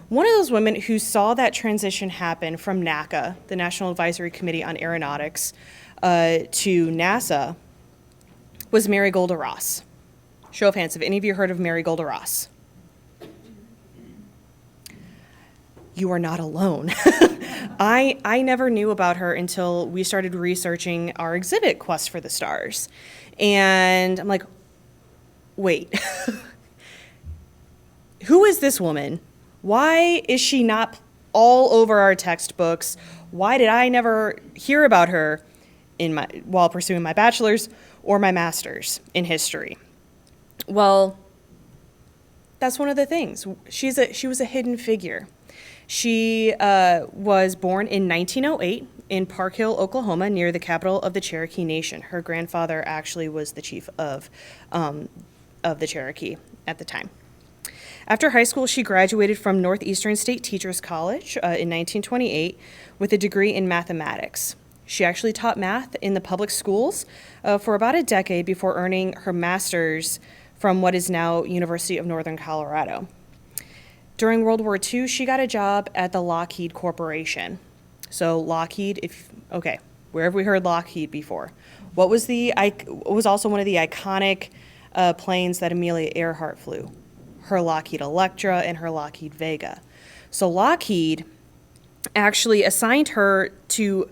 One of those women who saw that transition happen from NACA, the National Advisory Committee on Aeronautics, to NASA was Mary Golda Ross. Show of hands, have any of you heard of Mary Golda Ross? You are not alone. I never knew about her until we started researching our exhibit, Quest for the Stars. And I'm like, wait, who is this woman? Why is she not all over our textbooks? Why did I never hear about her while pursuing my bachelor's or my master's in history? Well, that's one of the things. She was a hidden figure. She was born in 1908 in Park Hill, Oklahoma, near the capital of the Cherokee Nation. Her grandfather actually was the chief of the Cherokee at the time. After high school, she graduated from Northeastern State Teachers College in 1928 with a degree in mathematics. She actually taught math in the public schools for about a decade before earning her master's from what is now University of Northern Colorado. During World War II, she got a job at the Lockheed Corporation. So Lockheed, where have we heard Lockheed before? What was also one of the iconic planes that Amelia Earhart flew? Her Lockheed Electra and her Lockheed Vega. So Lockheed actually assigned her to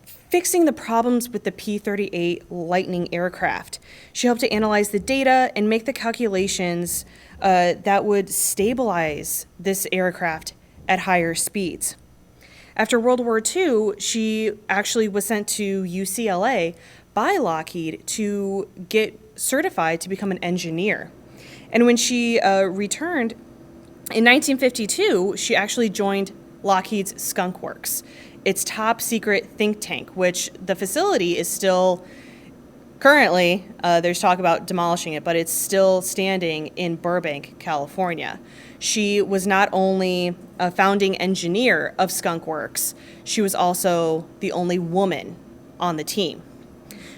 fixing the problems with the P-38 Lightning aircraft. She helped to analyze the data and make the calculations that would stabilize this aircraft at higher speeds. After World War II, she actually was sent to UCLA by Lockheed to get certified to become an engineer. And when she returned in 1952, she actually joined Lockheed's Skunk Works, its top secret think tank, which the facility is still currently, there's talk about demolishing it, but it's still standing in Burbank, California. She was not only a founding engineer of Skunk Works, she was also the only woman on the team.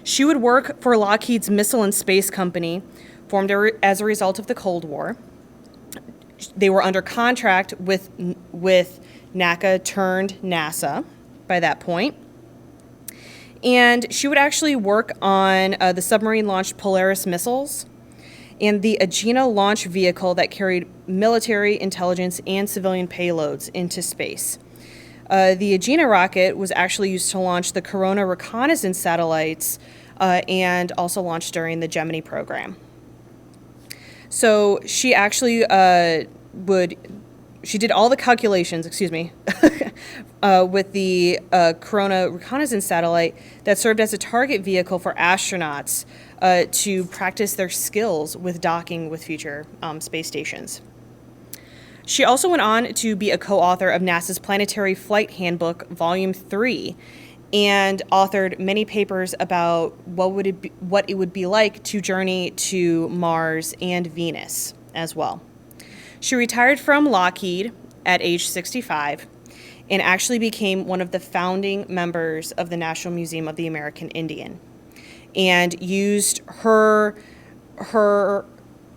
She would work for Lockheed's Missile and Space Company, formed as a result of the Cold War. They were under contract with NACA turned NASA by that point. And she would actually work on the submarine-launched Polaris missiles and the Agena launch vehicle that carried military, intelligence, and civilian payloads into space. The Agena rocket was actually used to launch the Corona reconnaissance satellites and also launched during the Gemini program. So she actually she did all the calculations, with the Corona reconnaissance satellite that served as a target vehicle for astronauts to practice their skills with docking with future space stations. She also went on to be a co-author of NASA's Planetary Flight Handbook, Volume 3, and authored many papers about what it would be like to journey to Mars and Venus as well. She retired from Lockheed at age 65 and actually became one of the founding members of the National Museum of the American Indian and used her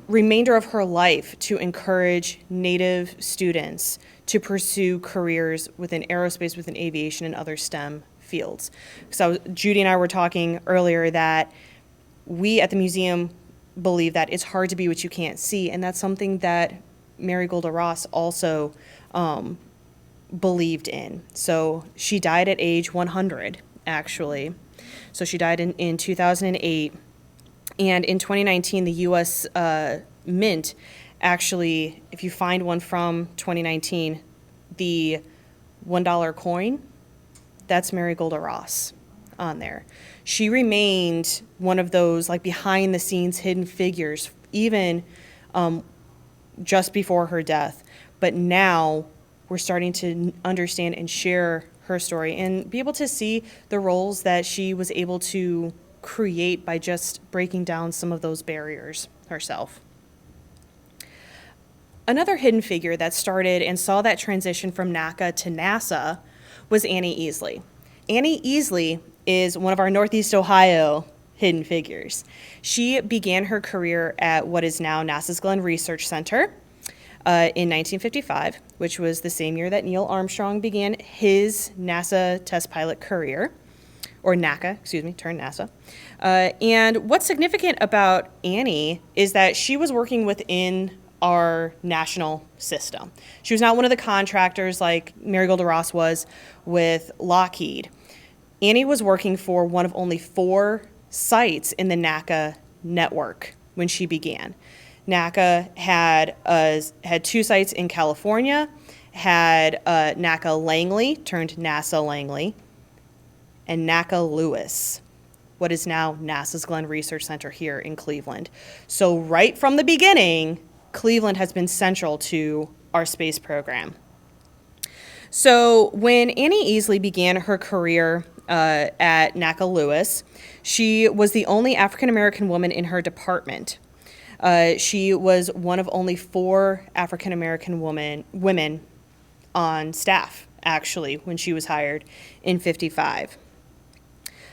remainder of her life to encourage Native students to pursue careers within aerospace, within aviation, and other STEM fields. So Judy and I were talking earlier that we at the museum believe that it's hard to be what you can't see, and that's something that Mary Golda Ross also believed in. So she died at age 100, actually. So she died in 2008. And in 2019, the U.S. Mint actually, if you find one from 2019, the $1 coin, that's Mary Golda Ross on there. She remained one of those like behind the scenes hidden figures, even just before her death. But now we're starting to understand and share her story and be able to see the roles that she was able to create by just breaking down some of those barriers herself. Another hidden figure that started and saw that transition from NACA to NASA was Annie Easley. Annie Easley is one of our Northeast Ohio hidden figures. She began her career at what is now NASA's Glenn Research Center. in 1955, which was the same year that Neil Armstrong began his NASA test pilot career, or NACA, excuse me, turned NASA. And what's significant about Annie is that she was working within our national system. She was not one of the contractors like Marigold Ross was with Lockheed. Annie was working for one of only 4 sites in the NACA network when she began. NACA had 2 sites in California, had NACA Langley, turned NASA Langley, and NACA Lewis, what is now NASA's Glenn Research Center here in Cleveland. So right from the beginning, Cleveland has been central to our space program. So when Annie Easley began her career at NACA Lewis, she was the only African-American woman in her department. She was one of only 4 African-American women on staff, actually, when she was hired in 55.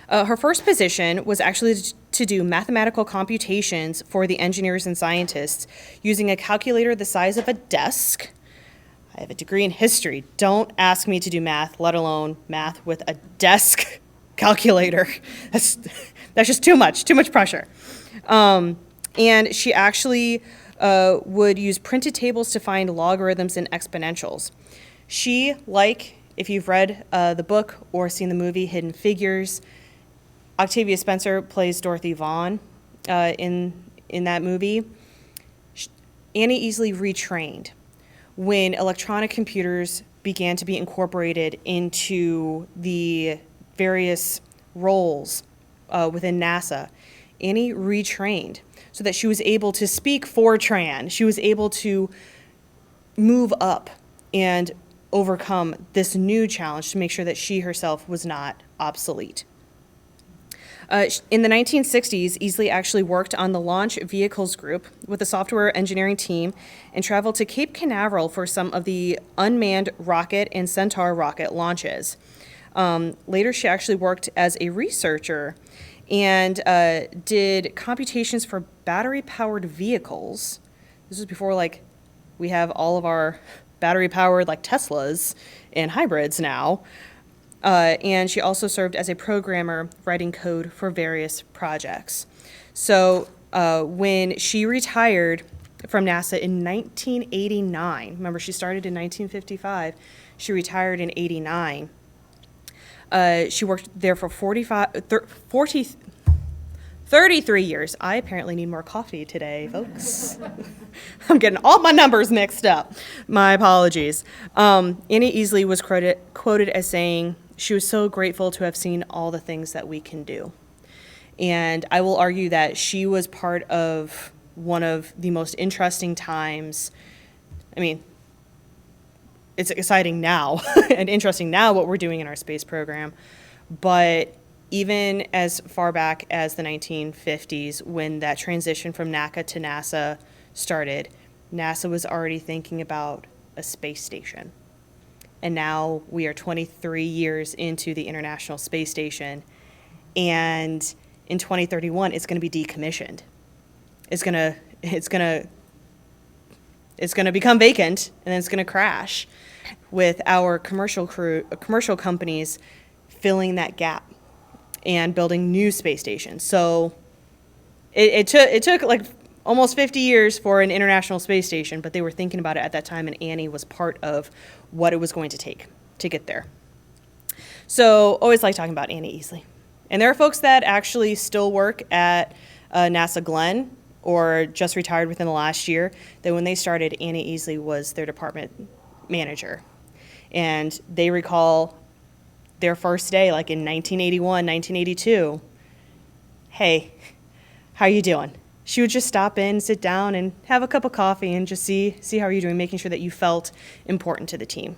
Her first position was actually to do mathematical computations for the engineers and scientists using a calculator the size of a desk. I have a degree in history. Don't ask me to do math, let alone math with a desk calculator. That's just too much pressure. And she actually would use printed tables to find logarithms and exponentials. She, like, if you've read the book or seen the movie Hidden Figures, Octavia Spencer plays Dorothy Vaughan in that movie. Annie Easley retrained when electronic computers began to be incorporated into the various roles within NASA. Annie retrained so that she was able to speak Fortran. She was able to move up and overcome this new challenge to make sure that she herself was not obsolete. In the 1960s, Easley actually worked on the Launch Vehicles Group with a software engineering team and traveled to Cape Canaveral for some of the unmanned rocket and Centaur rocket launches. Later, she actually worked as a researcher and did computations for battery-powered vehicles. This was before, like, we have all of our battery-powered, like, Teslas and hybrids now. And she also served as a programmer writing code for various projects. So when she retired from NASA in 1989, remember she started in 1955, she retired in 89. She worked there for 33 years. I apparently need more coffee today, folks. I'm getting all my numbers mixed up. My apologies. Annie Easley was quoted as saying, "She was so grateful to have seen all the things that we can do." And I will argue that she was part of one of the most interesting times. I mean, it's exciting now and interesting now what we're doing in our space program. But even as far back as the 1950s, when that transition from NACA to NASA started, NASA was already thinking about a space station. And now we are 23 years into the International Space Station, and in 2031, it's going to be decommissioned. It's going to become vacant, and then it's going to crash, with our commercial companies filling that gap and building new space stations. So it took like almost 50 years for an International Space Station, but they were thinking about it at that time, and Annie was part of what it was going to take to get there. So always like talking about Annie Easley. And there are folks that actually still work at NASA Glenn or just retired within the last year, that when they started, Annie Easley was their department manager. And they recall their first day, like in 1981, 1982, "Hey, how you doing?" She would just stop in, sit down, and have a cup of coffee and just see how you're doing, making sure that you felt important to the team.